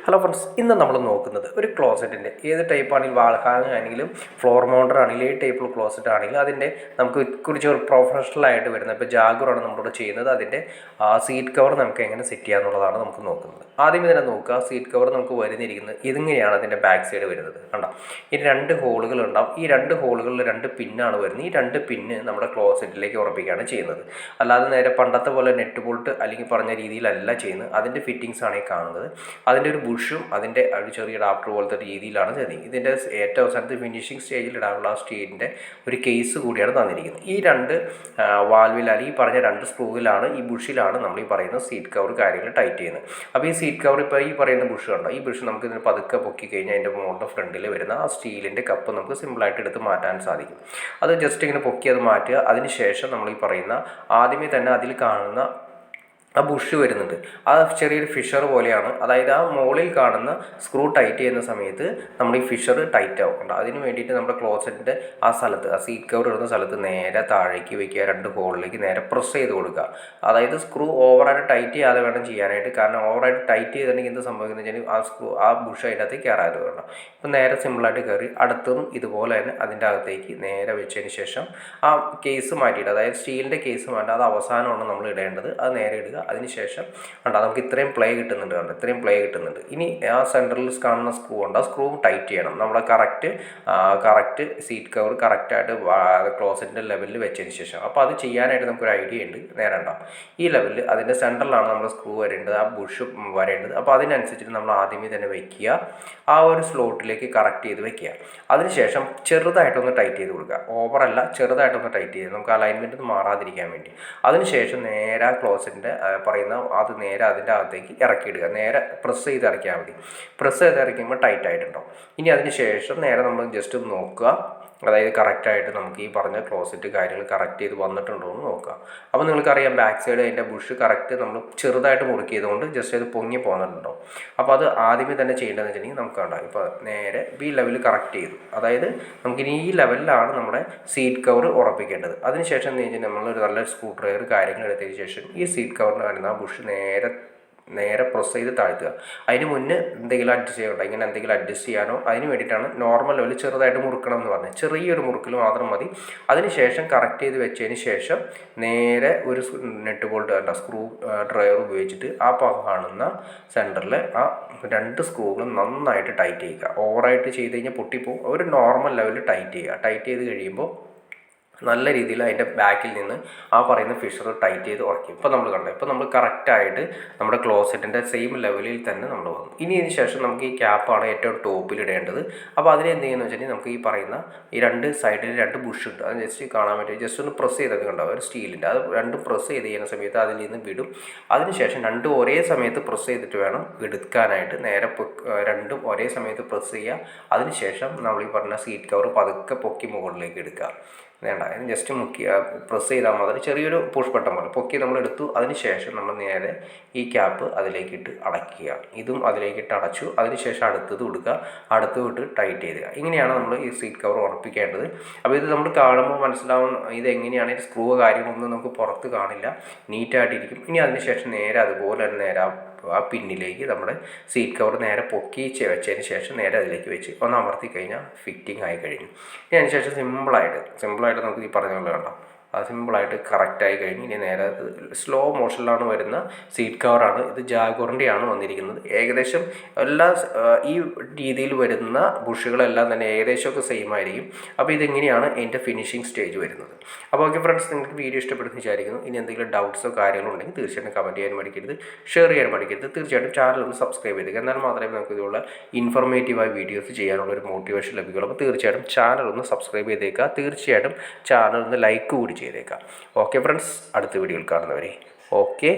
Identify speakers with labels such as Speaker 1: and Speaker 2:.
Speaker 1: Hello friends, ഇന്ന് നമ്മൾ നോക്കുന്നത് ഒരു ക്ലോസറ്റിൻ്റെ ഏത് ടൈപ്പാണെങ്കിലും വാൾ ഹാങ് ആണെങ്കിലും ഫ്ലോർ മൗണ്ടർ ആണെങ്കിലും ഏത് ടൈപ്പ് ക്ലോസറ്റ് ആണെങ്കിലും അതിൻ്റെ നമുക്ക് കുറിച്ച് ഒരു പ്രൊഫഷണലായിട്ട് വരുന്നത് ഇപ്പോൾ ജാഗുറാണ് നമ്മളിവിടെ ചെയ്യുന്നത്. അതിൻ്റെ സീറ്റ് കവർ നമുക്ക് എങ്ങനെ സെറ്റ് ചെയ്യാന്നുള്ളതാണ് നമുക്ക് നോക്കുന്നത്. ആദ്യമേ തന്നെ നോക്കുക, സീറ്റ് കവർ നമുക്ക് വരുന്നിരിക്കുന്നത് ഇതിങ്ങനെയാണ് അതിൻ്റെ ബാക്ക് സൈഡ് വരുന്നത്. കണ്ടോ, ഈ രണ്ട് ഹോളുകൾ ഉണ്ടാവും. ഈ രണ്ട് ഹോളുകളിൽ രണ്ട് പിന്നാണ് വരുന്നത്. ഈ രണ്ട് പിന്ന് നമ്മുടെ ക്ലോസറ്റിലേക്ക് ഉറപ്പിക്കുകയാണ് ചെയ്യുന്നത്. അല്ലാതെ നേരെ പണ്ടത്തെ പോലെ നെറ്റ് ബോൾട്ട് അല്ലെങ്കിൽ പറഞ്ഞ രീതിയിലല്ല ചെയ്യുന്നത്. അതിൻ്റെ ഫിറ്റിങ്സ് ആണ് ഈ കാണുന്നത്. അതിൻ്റെ ഒരു ബുഷും അതിൻ്റെ ഒരു ചെറിയ അഡാപ്റ്റർ പോലത്തെ രീതിയിലാണ് ചെയ്യുന്നത്. ഇതിൻ്റെ ഏറ്റവും അവസാനത്തെ ഫിനിഷിംഗ് സ്റ്റേജിൽ ഇടാനുള്ള സ്റ്റീലിൻ്റെ ഒരു കേസ് കൂടിയാണ് തന്നിരിക്കുന്നത്. ഈ രണ്ട് വാൽവിൽ അല്ലെങ്കിൽ ഈ പറഞ്ഞ രണ്ട് സ്ക്രൂവിലാണ്, ഈ ബുഷിലാണ് നമ്മൾ ഈ പറയുന്ന സീറ്റ് കവർ കാര്യങ്ങൾ ടൈറ്റ് ചെയ്യുന്നത്. അപ്പോൾ ഈ സീറ്റ് കവർ ഇപ്പോൾ ഈ പറയുന്ന ബുഷ് കണ്ടോ, ഈ ബുഷ് നമുക്ക് ഇതിന് പതുക്കെ പൊക്കി കഴിഞ്ഞാൽ അതിൻ്റെ മുകളുടെ ഫ്രണ്ടിൽ വരുന്ന ആ സ്റ്റീലിൻ്റെ കപ്പ് നമുക്ക് സിമ്പിളായിട്ട് എടുത്ത് മാറ്റാൻ സാധിക്കും. അത് ജസ്റ്റ് ഇങ്ങനെ പൊക്കി അത് മാറ്റുക. അതിന് ശേഷം നമ്മൾ ഈ പറയുന്ന ആദ്യമേ തന്നെ അതിൽ കാണുന്ന ആ ബുഷ് വരുന്നുണ്ട്. ആ ചെറിയൊരു ഫിഷർ പോലെയാണ്. അതായത് ആ മുകളിൽ കാണുന്ന സ്ക്രൂ ടൈറ്റ് ചെയ്യുന്ന സമയത്ത് നമ്മൾ ഈ ഫിഷർ ടൈറ്റ് ആവും. അതിന് വേണ്ടിയിട്ട് നമ്മുടെ ക്ലോസറ്റിൻ്റെ ആ സ്ഥലത്ത്, ആ സീറ്റ് കവർ ഇടുന്ന സ്ഥലത്ത് നേരെ താഴേക്ക് വയ്ക്കുക. രണ്ട് ഹോളിലേക്ക് നേരെ പ്രസ് ചെയ്ത് കൊടുക്കുക. അതായത് സ്ക്രൂ ഓവറായിട്ട് ടൈറ്റ് ചെയ്യാതെ വേണം ചെയ്യാനായിട്ട്. കാരണം ഓവറായിട്ട് ടൈറ്റ് ചെയ്തിട്ടുണ്ടെങ്കിൽ എന്ത് സംഭവിക്കുന്നത് വെച്ചാൽ ആ ബുഷ് അതിനകത്ത് കയറാതെ വേണം. ഇപ്പം നേരെ സിമ്പിളായിട്ട് കയറി അടുത്തും ഇതുപോലെ തന്നെ അതിൻ്റെ അകത്തേക്ക് നേരെ വെച്ചതിന് ശേഷം ആ കേസ് മാറ്റിയിട്ട്, അതായത് സ്റ്റീലിൻ്റെ കേസ് മാറ്റി അത് അവസാനമാണ് നമ്മൾ ഇടേണ്ടത്. അത് നേരെ ഇടുക. അതിനുശേഷം കണ്ടോ, നമുക്ക് ഇത്രയും പ്ലേ കിട്ടുന്നുണ്ട്. കണ്ടോ, ഇത്രയും പ്ലേ കിട്ടുന്നുണ്ട്. ഇനി ആ സെൻറ്ററിൽ കാണുന്ന സ്ക്രൂ ഉണ്ട്. ആ സ്ക്രൂ ടൈറ്റ് ചെയ്യണം. നമ്മുടെ കറക്റ്റ് സീറ്റ് കവർ കറക്റ്റായിട്ട് ക്ലോസറ്റിൻ്റെ ലെവലിൽ വെച്ചതിന് ശേഷം. അപ്പോൾ അത് ചെയ്യാനായിട്ട് നമുക്കൊരു ഐഡിയ ഉണ്ട്. നേരെ ഉണ്ടാവും ഈ ലെവലിൽ അതിൻ്റെ സെൻറ്ററിലാണ് നമ്മൾ സ്ക്രൂ വരേണ്ടത്, ആ ബുഷ് വരേണ്ടത്. അപ്പോൾ അതിനനുസരിച്ചിട്ട് നമ്മൾ ആദ്യമേ തന്നെ വയ്ക്കുക. ആ ഒരു സ്ലോട്ടിലേക്ക് കറക്റ്റ് ചെയ്ത് വയ്ക്കുക. അതിനുശേഷം ചെറുതായിട്ടൊന്ന് ടൈറ്റ് ചെയ്ത് കൊടുക്കുക. ഓവറല്ല, ചെറുതായിട്ടൊന്ന് ടൈറ്റ് ചെയ്ത് നമുക്ക് അലൈൻമെൻറ്റ് മാറാതിരിക്കാൻ വേണ്ടി. അതിനുശേഷം നേരെ ക്ലോസറ്റിൻ്റെ പറയുന്ന അത് നേരെ അതിൻ്റെ അകത്തേക്ക് ഇറക്കിയിടുക. നേരെ പ്രസ് ചെയ്ത് ഇറക്കിയാൽ മതി. പ്രസ് ചെയ്ത് ഇറക്കുമ്പോൾ ടൈറ്റ് ആയിട്ടുണ്ടാവും. ഇനി അതിന് ശേഷം നേരെ നമ്മൾ ജസ്റ്റ് നോക്കുക, അതായത് കറക്റ്റായിട്ട് നമുക്ക് ഈ പറഞ്ഞ ക്ലോസറ്റ് കാര്യങ്ങൾ കറക്റ്റ് ചെയ്ത് വന്നിട്ടുണ്ടോ എന്ന് നോക്കുക. അപ്പോൾ നിങ്ങൾക്കറിയാം ബാക്ക് സൈഡ് അതിൻ്റെ ബുഷ് കറക്റ്റ് നമ്മൾ ചെറുതായിട്ട് മുറുക്കിയതുകൊണ്ട് ജസ്റ്റ് അത് പൊങ്ങി പോകുന്നുണ്ടോ. അപ്പോൾ അത് ആദ്യമേ തന്നെ ചെയ്യേണ്ടതെന്ന് വെച്ചിട്ടുണ്ടെങ്കിൽ നമുക്ക് ഉണ്ടാകും. ഇപ്പോൾ നേരെ ഈ ലെവൽ കറക്റ്റ് ചെയ്തു. അതായത് നമുക്കിനി ഈ ലെവലിലാണ് നമ്മുടെ സീറ്റ് കവർ ഉറപ്പിക്കേണ്ടത്. അതിനുശേഷം എന്ന് വെച്ചാൽ നമ്മളൊരു നല്ല സ്ക്രൂ ഡ്രൈവർ കാര്യങ്ങൾ എടുത്തതിന് ശേഷം ഈ സീറ്റ് കവറിന് വരുന്ന ആ ബുഷ് നേരെ പ്രസ് ചെയ്ത് താഴ്ത്തുക. അതിന് മുന്നേ എന്തെങ്കിലും അഡ്ജസ്റ്റ് ചെയ്യണ്ടോ, ഇങ്ങനെ എന്തെങ്കിലും അഡ്ജസ്റ്റ് ചെയ്യാനോ അതിന് വേണ്ടിയിട്ടാണ് നോർമൽ ലെവൽ ചെറുതായിട്ട് മുറുക്കണം എന്ന് പറഞ്ഞത്. ചെറിയൊരു മുറുക്കൽ മാത്രം മതി. അതിന് ശേഷം കറക്റ്റ് ചെയ്ത് വെച്ചതിന് ശേഷം നേരെ ഒരു നെറ്റ് ബോൾട്ട് സ്ക്രൂ ഡ്രൈവർ ഉപയോഗിച്ചിട്ട് ആ കാണുന്ന സെൻറ്ററിൽ ആ രണ്ട് സ്ക്രൂകളും നന്നായിട്ട് ടൈറ്റ് ചെയ്യുക. ഓവറായിട്ട് ചെയ്ത് കഴിഞ്ഞാൽ പൊട്ടിപ്പോവും. ഒരു നോർമൽ ലെവലിൽ ടൈറ്റ് ചെയ്യുക. ടൈറ്റ് ചെയ്ത് കഴിയുമ്പോൾ നല്ല രീതിയിൽ അതിൻ്റെ ബാക്കിൽ നിന്ന് ആ പറയുന്ന ഫിഷർ ടൈറ്റ് ചെയ്ത് ഉറക്കും. ഇപ്പോൾ നമ്മൾ കണ്ടു, ഇപ്പോൾ നമ്മൾ കറക്റ്റായിട്ട് നമ്മുടെ ക്ലോസറ്റിൻ്റെ സെയിം ലെവലിൽ തന്നെ നമ്മൾ വന്നു. ഇനി ഇതിന് ശേഷം നമുക്ക് ഈ ക്യാപ്പാണ് ഏറ്റവും ടോപ്പിൽ ഇടേണ്ടത്. അപ്പോൾ അതിന് എന്ത് ചെയ്യുന്നത് വെച്ചിട്ടുണ്ടെങ്കിൽ നമുക്ക് ഈ പറയുന്ന ഈ രണ്ട് സൈഡിൽ രണ്ട് ബുഷ് ഉണ്ട്. അത് ജസ്റ്റ് കാണാൻ പറ്റും. ജസ്റ്റ് ഒന്ന് പ്രസ് ചെയ്തൊക്കെ ഉണ്ടാവും, ഒരു സ്റ്റീലിൻ്റെ. അത് രണ്ടും പ്രസ് ചെയ്ത് ചെയ്യുന്ന സമയത്ത് അതിൽ നിന്ന് വിടും. അതിനുശേഷം രണ്ടും ഒരേ സമയത്ത് പ്രസ് ചെയ്തിട്ട് വേണം എടുക്കാനായിട്ട്. നേരെ രണ്ടും ഒരേ സമയത്ത് പ്രസ് ചെയ്യുക. അതിനുശേഷം നമ്മൾ ഈ പറഞ്ഞ സീറ്റ് കവർ പതുക്കെ പൊക്കി മുകളിലേക്ക് എടുക്കുക. വേണ്ട, ജസ്റ്റ് പ്രസ് ചെയ്താൽ മതി. ചെറിയൊരു പുഷ് ബട്ടൺ പോലെ പൊക്കി നമ്മൾ എടുത്തു. അതിന് ശേഷം നമ്മൾ നേരെ ഈ ക്യാപ്പ് അതിലേക്കിട്ട് അടയ്ക്കുക. ഇതും അതിലേക്കിട്ട് അടച്ചു. അതിനുശേഷം അടുത്തത് കൊടുക്കുക. അടുത്ത് വിട്ട് ടൈറ്റ് ചെയ്യുക. ഇങ്ങനെയാണ് നമ്മൾ ഈ സീറ്റ് കവർ ഉറപ്പിക്കേണ്ടത്. അപ്പോൾ ഇത് നമ്മൾ കാണുമ്പോൾ മനസ്സിലാവും ഇത് എങ്ങനെയാണ്. സ്ക്രൂ കാര്യങ്ങളൊന്നും നമുക്ക് പുറത്ത് കാണില്ല, നീറ്റായിട്ടിരിക്കും. ഇനി അതിനുശേഷം നേരെ അതുപോലെ തന്നെ നേരെ ആ പിന്നിലേക്ക് നമ്മുടെ സീറ്റ് കവർ നേരെ പൊക്കി വെച്ചതിന് ശേഷം നേരെ അതിലേക്ക് വെച്ച് ഒന്ന് അമർത്തി കഴിഞ്ഞാൽ ഫിറ്റിംഗ് ആയി കഴിഞ്ഞു. ഇനി അതിന് ശേഷം സിമ്പിളായിട്ട് നമുക്ക് ഈ പറഞ്ഞ പോലെ കണ്ടോ, അത് സിമ്പിളായിട്ട് കറക്റ്റായി കഴിഞ്ഞ് ഇനി നേരെ സ്ലോ മോഷനിലാണ് വരുന്ന സീറ്റ് കവറാണ്. ഇത് ജാഗുറിൻ്റെയാണ് വന്നിരിക്കുന്നത്. ഏകദേശം എല്ലാ ഈ രീതിയിൽ വരുന്ന ബുഷുകളെല്ലാം തന്നെ ഏകദേശമൊക്കെ സെയിം ആയിരിക്കും. അപ്പോൾ ഇതെങ്ങനെയാണ് എൻ്റെ ഫിനിഷിംഗ് സ്റ്റേജ് വരുന്നത്. അപ്പോൾ ഓക്കെ ഫ്രണ്ട്സ്, നിങ്ങൾക്ക് വീഡിയോ ഇഷ്ടപ്പെടുന്നു വിചാരിക്കുന്നു. ഇനി എന്തെങ്കിലും ഡൗട്ട്സോ കാര്യങ്ങളോ ഉണ്ടെങ്കിൽ തീർച്ചയായിട്ടും കമൻറ്റ് ചെയ്യാൻ മടിക്കരുത്, ഷെയർ ചെയ്യാൻ മടിക്കരുത്. തീർച്ചയായിട്ടും ചാനൽ ഒന്ന് സബ്സ്ക്രൈബ് ചെയ്തേക്കുക. എന്നാൽ മാത്രമേ നമുക്ക് ഇതുള്ള ഇൻഫോർമേറ്റീവായ വീഡിയോസ് ചെയ്യാനുള്ള ഒരു മോട്ടിവേഷൻ ലഭിക്കുള്ളൂ. അപ്പോൾ തീർച്ചയായിട്ടും ചാനൽ ഒന്ന് സബ്സ്ക്രൈബ് ചെയ്തേക്കുക. തീർച്ചയായിട്ടും ചാനൽ ഒന്ന് ലൈക്ക് കൂടി ചെയ്തേക്കാം. ഓക്കെ ഫ്രണ്ട്സ്, അടുത്ത വീഡിയോയിൽ കാണുന്നവരെ ഓക്കെ.